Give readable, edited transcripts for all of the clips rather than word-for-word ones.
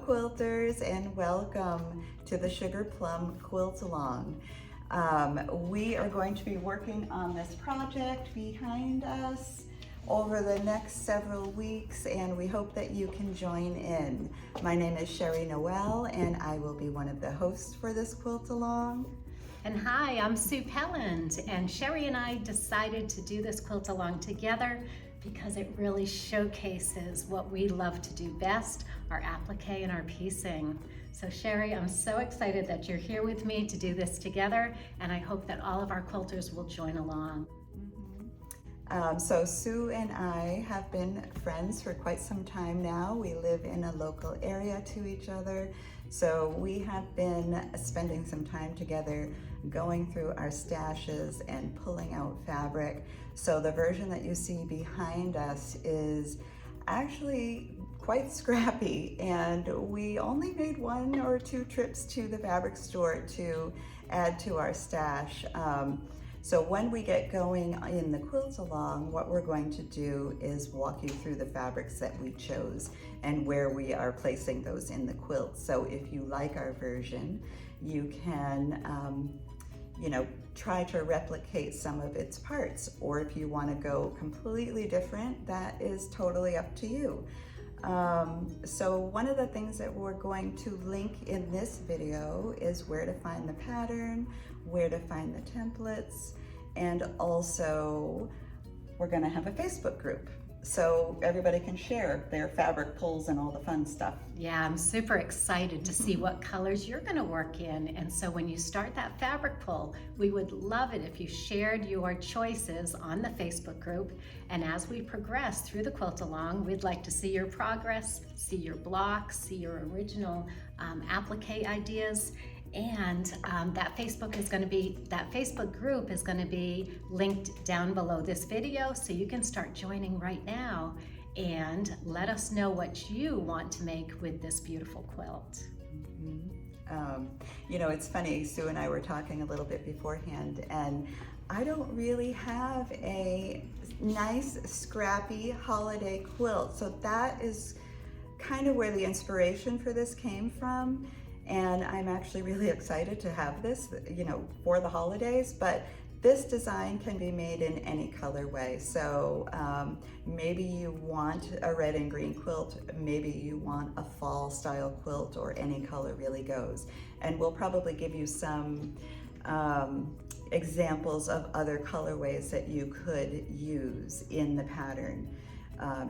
quilters, and welcome to the Sugarplum Quilt Along. We are going to be working on this project behind us over the next several weeks, and we hope that you can join in. My name is Sherri Noel, and I will be one of the hosts for this quilt along. And hi, I'm Sue Pelland, and Sherri and I decided to do this quilt along together because it really showcases what we love to do best, our applique and our piecing. So Sherri, I'm so excited that you're here with me to do this together, and I hope that all of our quilters will join along. So Sue and I have been friends for quite some time now. We live in a local area to each other, so we have been spending some time together going through our stashes and pulling out fabric. So the version that you see behind us is actually quite scrappy, and we only made 1 or 2 trips to the fabric store to add to our stash. So when we get going in the quilt along, what we're going to do is walk you through the fabrics that we chose and where we are placing those in the quilt. So if you like our version, you can try to replicate some of its parts, or if you want to go completely different, that is totally up to you. So one of the things that we're going to link in this video is where to find the pattern, where to find the templates, and also we're going to have a Facebook group so everybody can share their fabric pulls and all the fun stuff. Yeah, I'm super excited to see what colors you're going to work in, and so when you start that fabric pull, we would love it if you shared your choices on the Facebook group. And as we progress through the quilt along, we'd like to see your progress, see your blocks, see your original applique ideas. And that Facebook group is going to be linked down below this video, so you can start joining right now and let us know what you want to make with this beautiful quilt. It's funny, Sue and I were talking a little bit beforehand, and I don't really have a nice scrappy holiday quilt, so that is kind of where the inspiration for this came from. And I'm actually really excited to have this, for the holidays, but this design can be made in any colorway. So maybe you want a red and green quilt, maybe you want a fall style quilt, or any color really goes. And we'll probably give you some examples of other colorways that you could use in the pattern.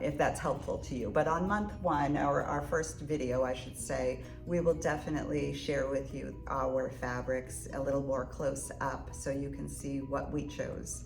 If that's helpful to you. But on month 1, or our first video, I should say, we will definitely share with you our fabrics a little more close up so you can see what we chose.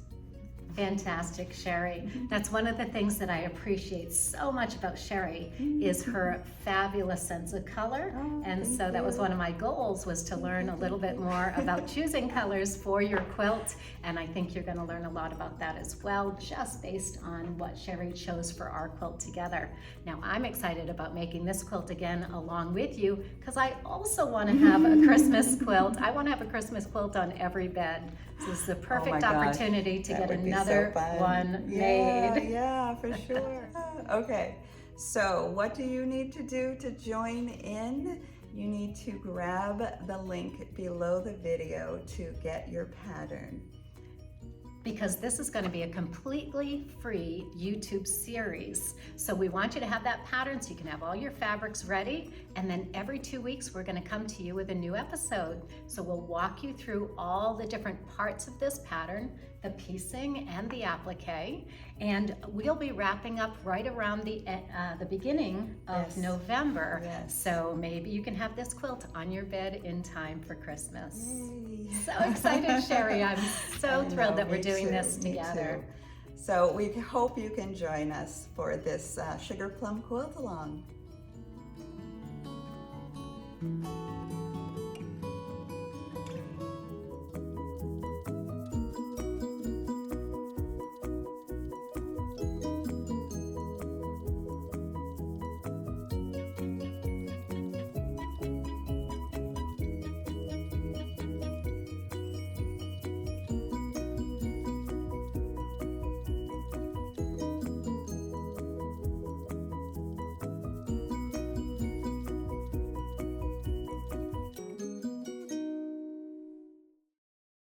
Fantastic, Sherri. That's one of the things that I appreciate so much about Sherri is her fabulous sense of color. And so that was one of my goals, was to learn a little bit more about choosing colors for your quilt. And I think you're going to learn a lot about that as well, just based on what Sherri chose for our quilt together. Now, I'm excited about making this quilt again along with you, because I also want to have a Christmas quilt. I want to have a Christmas quilt on every bed. So this is the perfect opportunity to get another one made. Yeah, for sure. Okay, so what do you need to do to join in? You need to grab the link below the video to get your pattern. Because this is going to be a completely free YouTube series. So we want you to have that pattern so you can have all your fabrics ready, and then every 2 weeks we're going to come to you with a new episode. So we'll walk you through all the different parts of this pattern, the piecing and the applique, and we'll be wrapping up right around the beginning of November. So maybe you can have this quilt on your bed in time for Christmas. Yay. So excited, Sherri. I'm so thrilled that we're doing this together. So we hope you can join us for this Sugarplum Quilt Along.